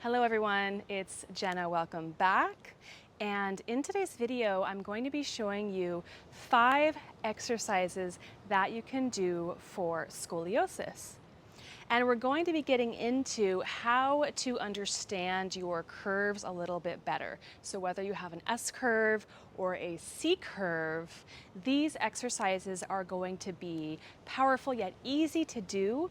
Hello everyone, it's Jenna, welcome back. And in today's video, I'm going to be showing you 5 exercises that you can do for scoliosis. And we're going to be getting into how to understand your curves a little bit better. So whether you have an S curve or a C curve, these exercises are going to be powerful yet easy to do.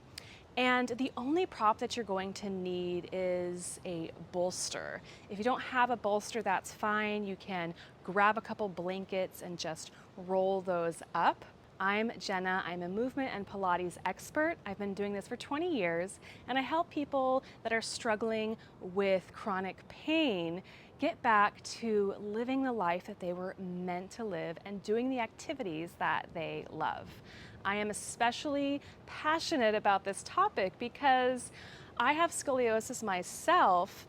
And the only prop that you're going to need is a bolster. If you don't have a bolster, that's fine. You can grab a couple blankets and just roll those up. I'm Jenna. I'm a movement and Pilates expert. I've been doing this for 20 years, and I help people that are struggling with chronic pain get back to living the life that they were meant to live and doing the activities that they love. I am especially passionate about this topic because I have scoliosis myself,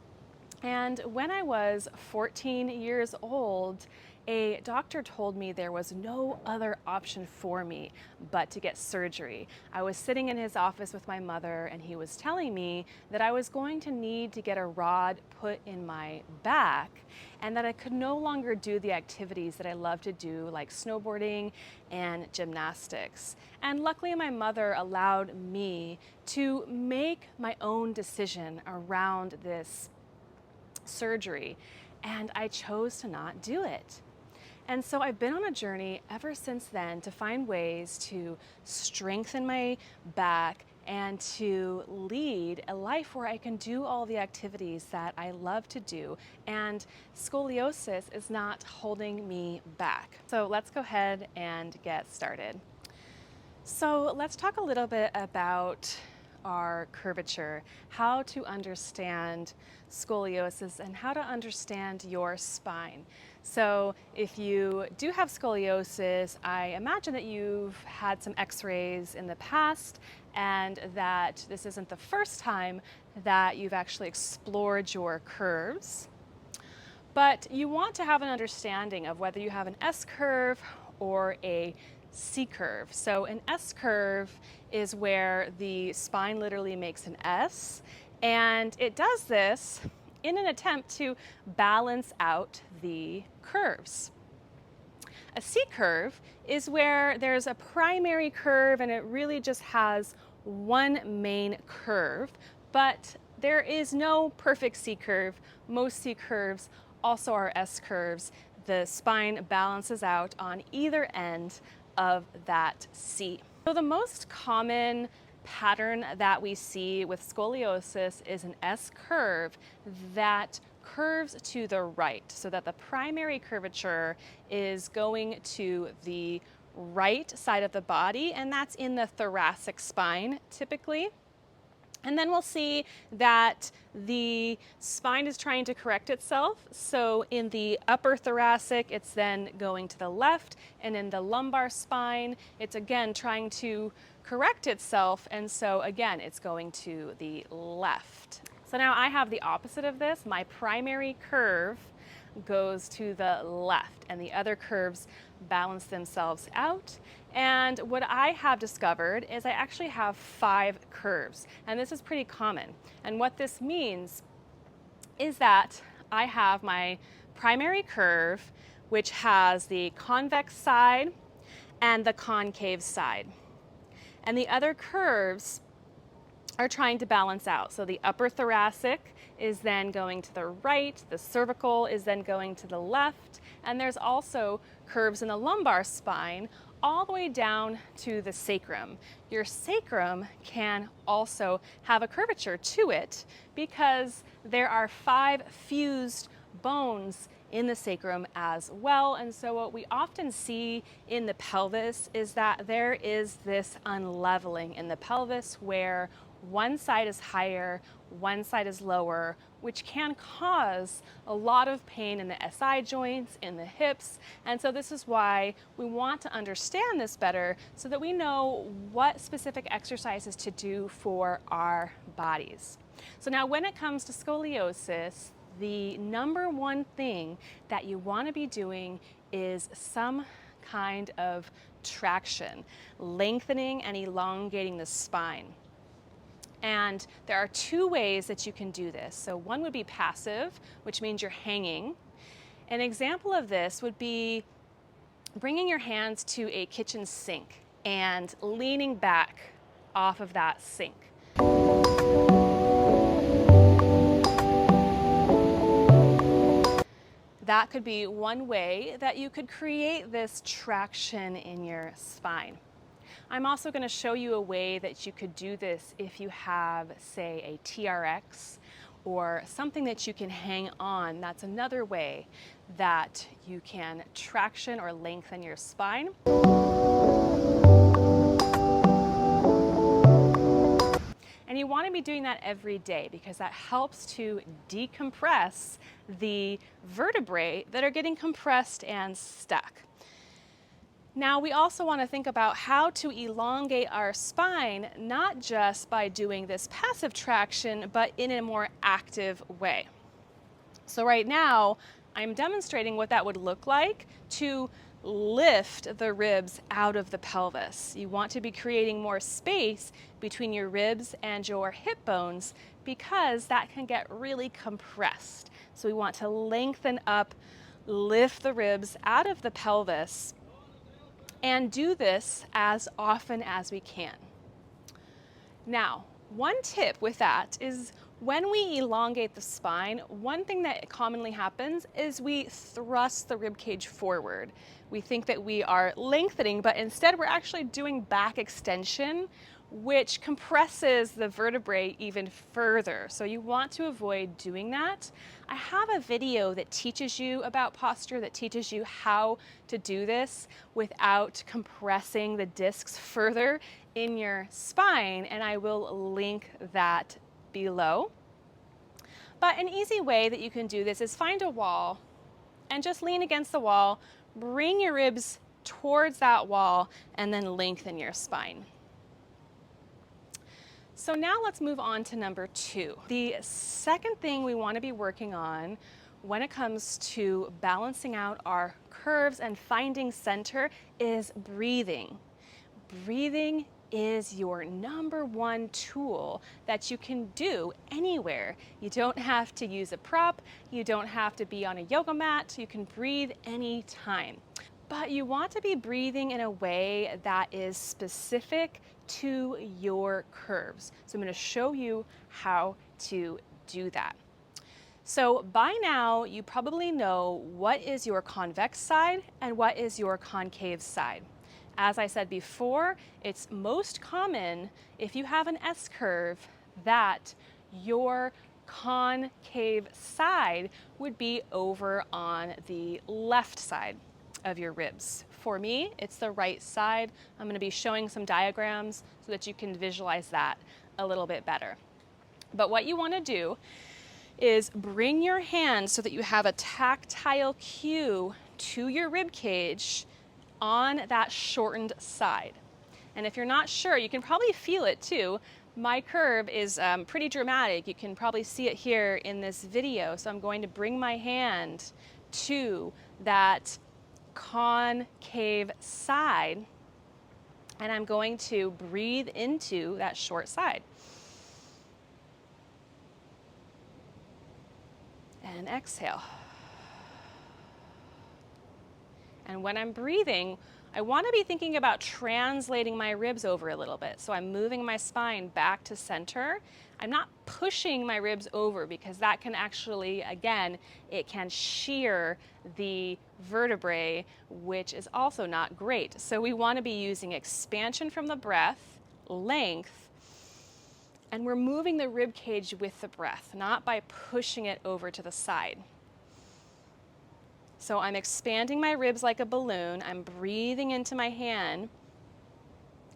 and when I was 14 years old, a doctor told me there was no other option for me but to get surgery. I was sitting in his office with my mother, and he was telling me that I was going to need to get a rod put in my back and that I could no longer do the activities that I love to do, like snowboarding and gymnastics. And luckily, my mother allowed me to make my own decision around this surgery, and I chose to not do it. And so I've been on a journey ever since then to find ways to strengthen my back and to lead a life where I can do all the activities that I love to do. And scoliosis is not holding me back. So let's go ahead and get started. So let's talk a little bit about our curvature, how to understand scoliosis, and how to understand your spine. So if you do have scoliosis, I imagine that you've had some x-rays in the past and that this isn't the first time that you've actually explored your curves. But you want to have an understanding of whether you have an S curve or a C curve. So an S curve is where the spine literally makes an S, and it does this in an attempt to balance out the curves. A C curve is where there's a primary curve and it really just has one main curve, but there is no perfect C curve. Most C curves also are S curves. The spine balances out on either end of that C. So the most common pattern that we see with scoliosis is an S curve that curves to the right, so that the primary curvature is going to the right side of the body, and that's in the thoracic spine typically. And then we'll see that the spine is trying to correct itself. So in the upper thoracic, it's then going to the left, and in the lumbar spine, it's again trying to correct itself, and so again, it's going to the left. So now I have the opposite of this. My primary curve goes to the left, and the other curves balance themselves out. And what I have discovered is I actually have 5 curves, and this is pretty common. And what this means is that I have my primary curve, which has the convex side and the concave side. And the other curves are trying to balance out. So the upper thoracic is then going to the right, the cervical is then going to the left, and there's also curves in the lumbar spine all the way down to the sacrum. Your sacrum can also have a curvature to it because there are 5 fused bones in the sacrum as well. And so what we often see in the pelvis is that there is this unleveling in the pelvis where one side is higher, one side is lower, which can cause a lot of pain in the SI joints, in the hips. And so this is why we want to understand this better so that we know what specific exercises to do for our bodies. So now when it comes to scoliosis, the number one thing that you want to be doing is some kind of traction, lengthening and elongating the spine. And there are two ways that you can do this. So one would be passive, which means you're hanging. An example of this would be bringing your hands to a kitchen sink and leaning back off of that sink. That could be one way that you could create this traction in your spine. I'm also going to show you a way that you could do this if you have, say, a TRX or something that you can hang on. That's another way that you can traction or lengthen your spine. And you want to be doing that every day because that helps to decompress the vertebrae that are getting compressed and stuck. Now, we also want to think about how to elongate our spine, not just by doing this passive traction, but in a more active way. So right now, I'm demonstrating what that would look like to lift the ribs out of the pelvis. You want to be creating more space between your ribs and your hip bones because that can get really compressed. So we want to lengthen up, lift the ribs out of the pelvis, and do this as often as we can. Now, one tip with that is when we elongate the spine, one thing that commonly happens is we thrust the rib cage forward. We think that we are lengthening, but instead we're actually doing back extension, which compresses the vertebrae even further. So you want to avoid doing that. I have a video that teaches you about posture, that teaches you how to do this without compressing the discs further in your spine, and I will link that below. But an easy way that you can do this is find a wall and just lean against the wall, bring your ribs towards that wall, and then lengthen your spine. So now let's move on to number 2. The second thing we want to be working on when it comes to balancing out our curves and finding center is breathing. Breathing is your number one tool that you can do anywhere. You don't have to use a prop, you don't have to be on a yoga mat, you can breathe anytime. But you want to be breathing in a way that is specific to your curves. So I'm going to show you how to do that. So by now, you probably know what is your convex side and what is your concave side. As I said before, it's most common if you have an S-curve that your concave side would be over on the left side of your ribs. For me, it's the right side. I'm going to be showing some diagrams so that you can visualize that a little bit better. But what you want to do is bring your hand so that you have a tactile cue to your rib cage on that shortened side. And if you're not sure, you can probably feel it too. My curve is pretty dramatic. You can probably see it here in this video. So I'm going to bring my hand to that concave side, and I'm going to breathe into that short side. And exhale. And when I'm breathing, I want to be thinking about translating my ribs over a little bit. So I'm moving my spine back to center. I'm not pushing my ribs over because that can actually, again, it can shear the vertebrae, which is also not great. So we want to be using expansion from the breath, length, and we're moving the rib cage with the breath, not by pushing it over to the side. So I'm expanding my ribs like a balloon. I'm breathing into my hand.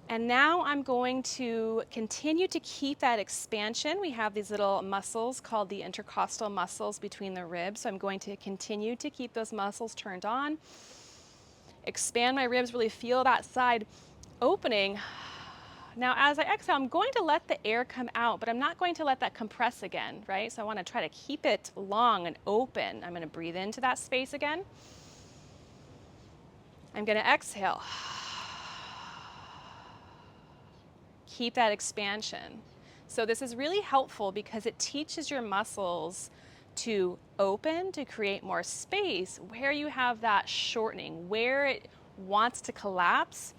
And now I'm going to continue to keep that expansion. We have these little muscles called the intercostal muscles between the ribs. So I'm going to continue to keep those muscles turned on. Expand my ribs, really feel that side opening. Now, as I exhale, I'm going to let the air come out, but I'm not going to let that compress again, right? So I want to try to keep it long and open. I'm going to breathe into that space again. I'm going to exhale. Keep that expansion. So this is really helpful because it teaches your muscles to open, to create more space where you have that shortening, where it wants to collapse.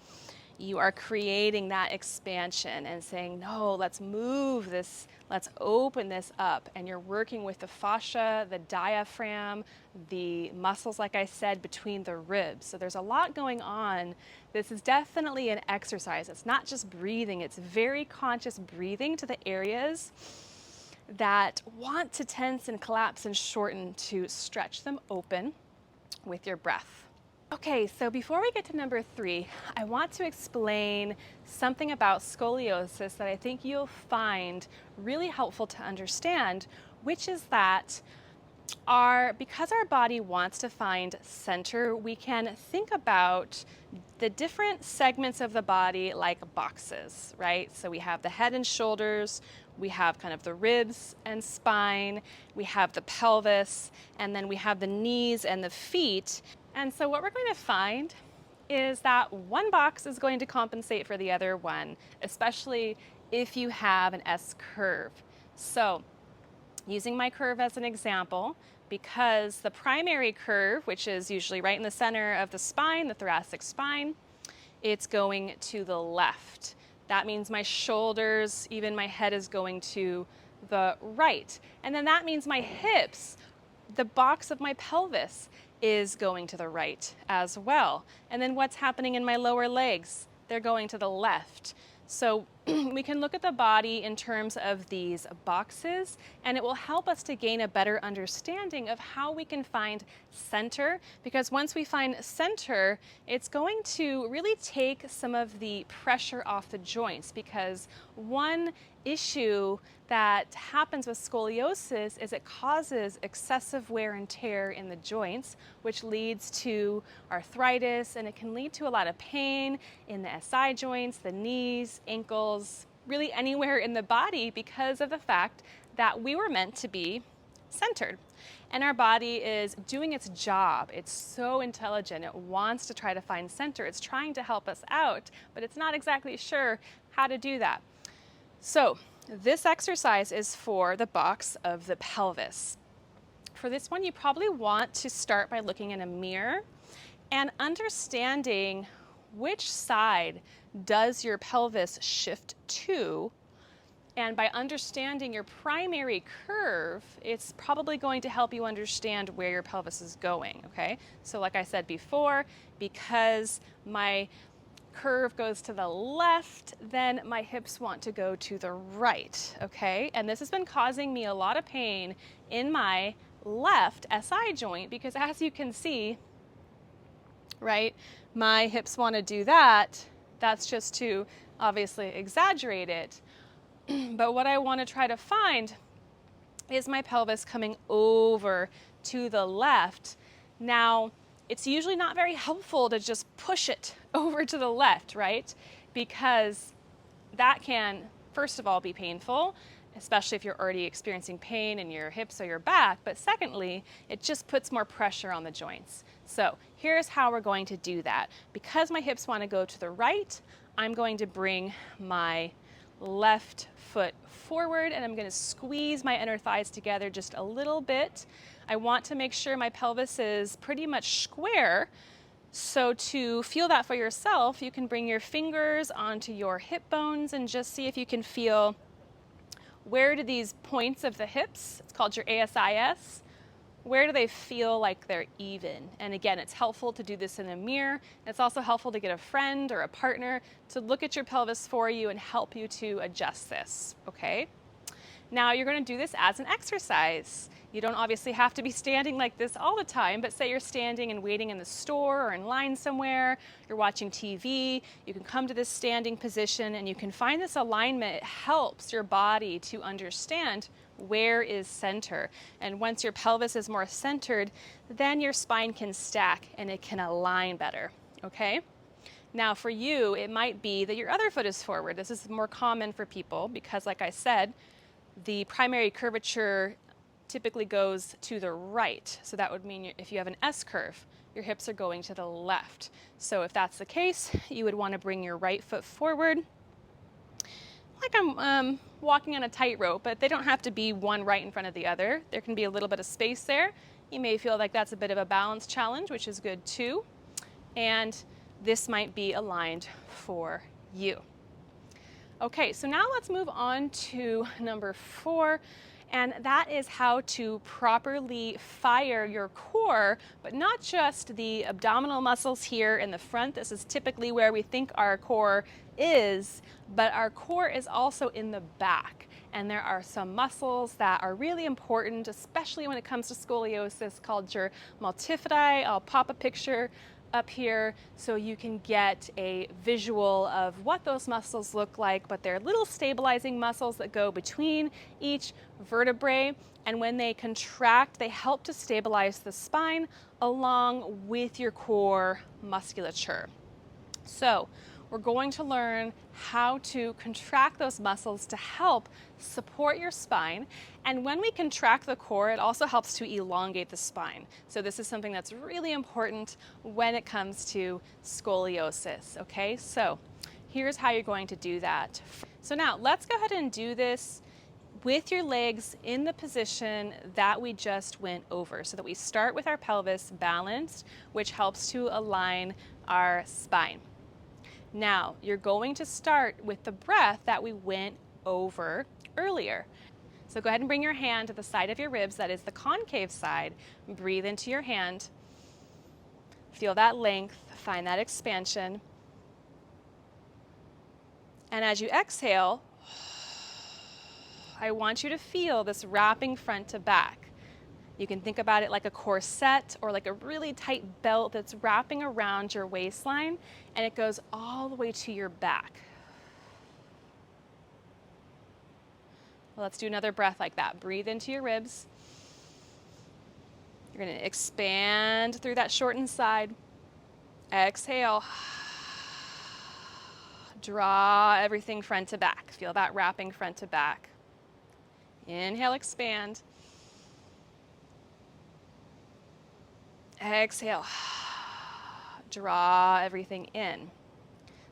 You are creating that expansion and saying, no, let's move this, let's open this up. And you're working with the fascia, the diaphragm, the muscles, like I said, between the ribs. So there's a lot going on. This is definitely an exercise. It's not just breathing, it's very conscious breathing to the areas that want to tense and collapse and shorten, to stretch them open with your breath. Okay, so before we get to number 3, I want to explain something about scoliosis that I think you'll find really helpful to understand, which is that because our body wants to find center, we can think about the different segments of the body like boxes, right? So we have the head and shoulders, we have kind of the ribs and spine, we have the pelvis, and then we have the knees and the feet. And so what we're going to find is that one box is going to compensate for the other one, especially if you have an S curve. So using my curve as an example, because the primary curve, which is usually right in the center of the spine, the thoracic spine, it's going to the left. That means my shoulders, even my head, is going to the right. And then that means my hips, the box of my pelvis, is going to the right as well. And then what's happening in my lower legs? They're going to the left. So we can look at the body in terms of these boxes, and it will help us to gain a better understanding of how we can find center, because once we find center, it's going to really take some of the pressure off the joints, because one issue that happens with scoliosis is it causes excessive wear and tear in the joints, which leads to arthritis, and it can lead to a lot of pain in the SI joints, the knees, ankles, really anywhere in the body, because of the fact that we were meant to be centered. And our body is doing its job. It's so intelligent. It wants to try to find center. It's trying to help us out, but it's not exactly sure how to do that. So this exercise is for the box of the pelvis. For this one, you probably want to start by looking in a mirror and understanding which side does your pelvis shift to. And by understanding your primary curve, it's probably going to help you understand where your pelvis is going, okay? So like I said before, because my curve goes to the left, then my hips want to go to the right, okay? And this has been causing me a lot of pain in my left SI joint, because as you can see, right, my hips want to do that. That's just to obviously exaggerate it. But what I want to try to find is my pelvis coming over to the left. Now, it's usually not very helpful to just push it over to the left, right? Because that can, first of all, be painful, especially if you're already experiencing pain in your hips or your back. But secondly, it just puts more pressure on the joints. So here's how we're going to do that. Because my hips want to go to the right, I'm going to bring my left foot forward, and I'm going to squeeze my inner thighs together just a little bit. I want to make sure my pelvis is pretty much square. So to feel that for yourself, you can bring your fingers onto your hip bones and just see if you can feel, where do these points of the hips, it's called your ASIS, where do they feel like they're even? And again, it's helpful to do this in a mirror. It's also helpful to get a friend or a partner to look at your pelvis for you and help you to adjust this, okay? Now you're going to do this as an exercise. You don't obviously have to be standing like this all the time, but say you're standing and waiting in the store or in line somewhere, you're watching TV, you can come to this standing position and you can find this alignment. It helps your body to understand where is center. And once your pelvis is more centered, then your spine can stack and it can align better, okay? Now for you, it might be that your other foot is forward. This is more common for people because, like I said, the primary curvature typically goes to the right. So that would mean if you have an S curve, your hips are going to the left. So if that's the case, you would want to bring your right foot forward like I'm walking on a tightrope, but they don't have to be one right in front of the other. There can be a little bit of space there. You may feel like that's a bit of a balance challenge, which is good too. And this might be aligned for you. Okay, so now let's move on to number 4, and that is how to properly fire your core, but not just the abdominal muscles here in the front. This is typically where we think our core is, but our core is also in the back. And there are some muscles that are really important, especially when it comes to scoliosis, called your multifidi. I'll pop a picture up here so you can get a visual of what those muscles look like, but they're little stabilizing muscles that go between each vertebrae, and when they contract, they help to stabilize the spine along with your core musculature. So we're going to learn how to contract those muscles to help support your spine. And when we contract the core, it also helps to elongate the spine. So this is something that's really important when it comes to scoliosis, okay? So here's how you're going to do that. So now let's go ahead and do this with your legs in the position that we just went over, so that we start with our pelvis balanced, which helps to align our spine. Now, you're going to start with the breath that we went over earlier. So go ahead and bring your hand to the side of your ribs, that is the concave side. Breathe into your hand. Feel that length, find that expansion. And as you exhale, I want you to feel this wrapping front to back. You can think about it like a corset or like a really tight belt that's wrapping around your waistline, and it goes all the way to your back. Well, let's do another breath like that. Breathe into your ribs. You're going to expand through that shortened side. Exhale. Draw everything front to back. Feel that wrapping front to back. Inhale, expand. Exhale, draw everything in.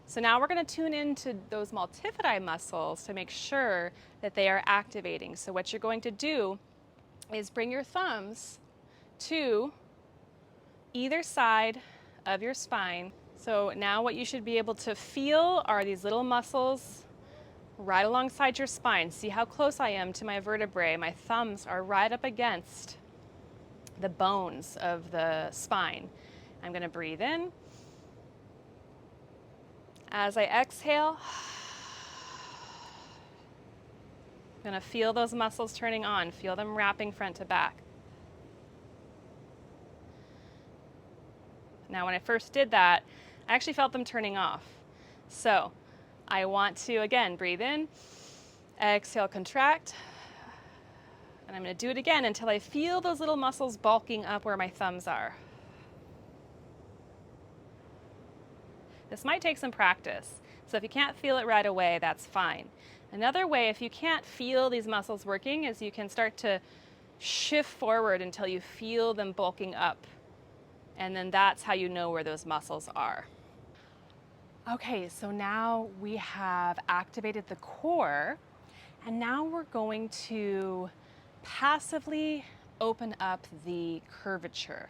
So now we're going to tune into those multifidi muscles to make sure that they are activating. So what you're going to do is bring your thumbs to either side of your spine. So now what you should be able to feel are these little muscles right alongside your spine. See how close I am to my vertebrae. My thumbs are right up against the bones of the spine. I'm going to breathe in. As I exhale, I'm going to feel those muscles turning on. Feel them wrapping front to back. Now, when I first did that, I actually felt them turning off. So I want to, again, breathe in, exhale, contract. And I'm going to do it again until I feel those little muscles bulking up where my thumbs are. This might take some practice, so if you can't feel it right away, that's fine. Another way, if you can't feel these muscles working, is you can start to shift forward until you feel them bulking up. And then that's how you know where those muscles are. Okay, so now we have activated the core, and now we're going to passively open up the curvature.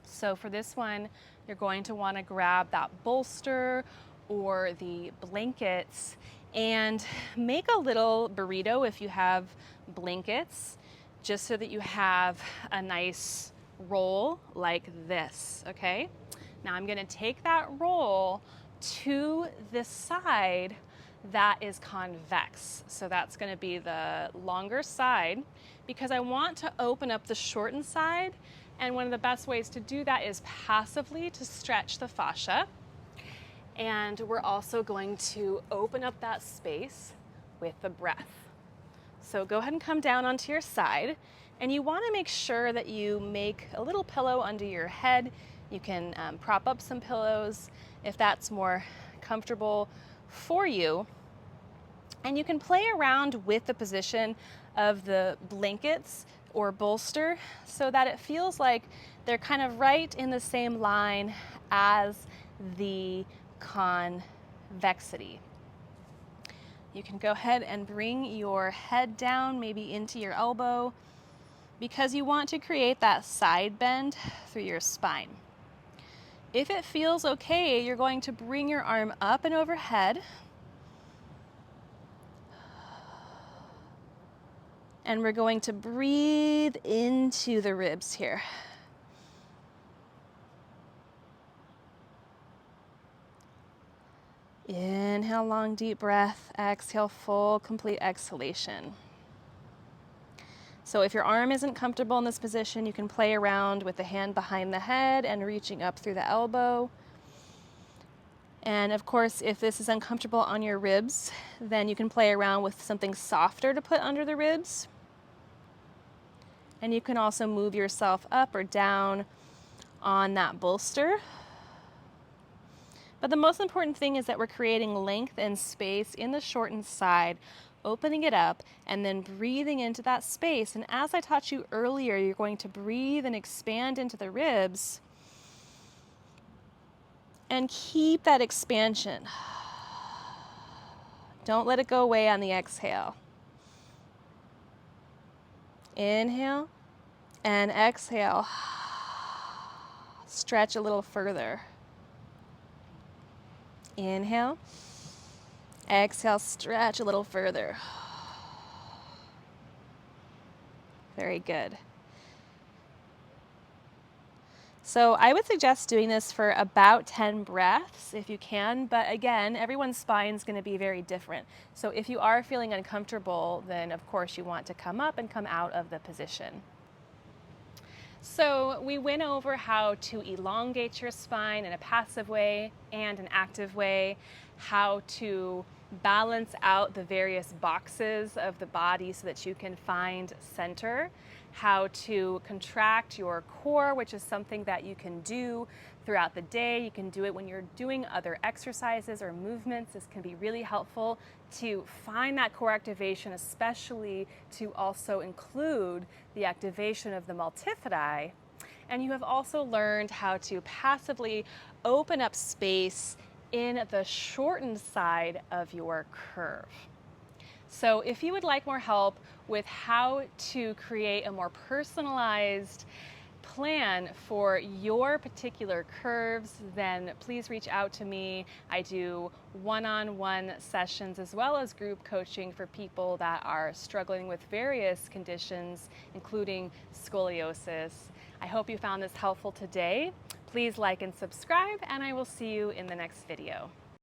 So for this one, you're going to want to grab that bolster or the blankets and make a little burrito if you have blankets, just so that you have a nice roll like this, okay? Now I'm going to take that roll to the side that is convex. So that's going to be the longer side, because I want to open up the shortened side. And one of the best ways to do that is passively to stretch the fascia. And we're also going to open up that space with the breath. So go ahead and come down onto your side. And you want to make sure that you make a little pillow under your head. You can prop up some pillows if that's more comfortable for you. And you can play around with the position of the blankets or bolster so that it feels like they're kind of right in the same line as the convexity. You can go ahead and bring your head down, maybe into your elbow, because you want to create that side bend through your spine. If it feels okay, you're going to bring your arm up and overhead. And we're going to breathe into the ribs here. Inhale, long, deep breath. Exhale, full, complete exhalation. So if your arm isn't comfortable in this position, you can play around with the hand behind the head and reaching up through the elbow. And of course, if this is uncomfortable on your ribs, then you can play around with something softer to put under the ribs. And you can also move yourself up or down on that bolster. But the most important thing is that we're creating length and space in the shortened side, opening it up and then breathing into that space. And as I taught you earlier, you're going to breathe and expand into the ribs and keep that expansion. Don't let it go away on the exhale. Inhale and exhale. Stretch a little further. Inhale. Exhale, stretch a little further. Very good. So I would suggest doing this for about 10 breaths if you can, but again, everyone's spine is going to be very different. So if you are feeling uncomfortable, then of course you want to come up and come out of the position. So we went over how to elongate your spine in a passive way and an active way, how to balance out the various boxes of the body so that you can find center, how to contract your core, which is something that you can do throughout the day. You can do it when you're doing other exercises or movements. This can be really helpful to find that core activation, especially to also include the activation of the multifidi. And you have also learned how to passively open up space in the shortened side of your curve. So if you would like more help with how to create a more personalized plan for your particular curves, then please reach out to me. I do one-on-one sessions as well as group coaching for people that are struggling with various conditions, including scoliosis. I hope you found this helpful today. Please like and subscribe, and I will see you in the next video.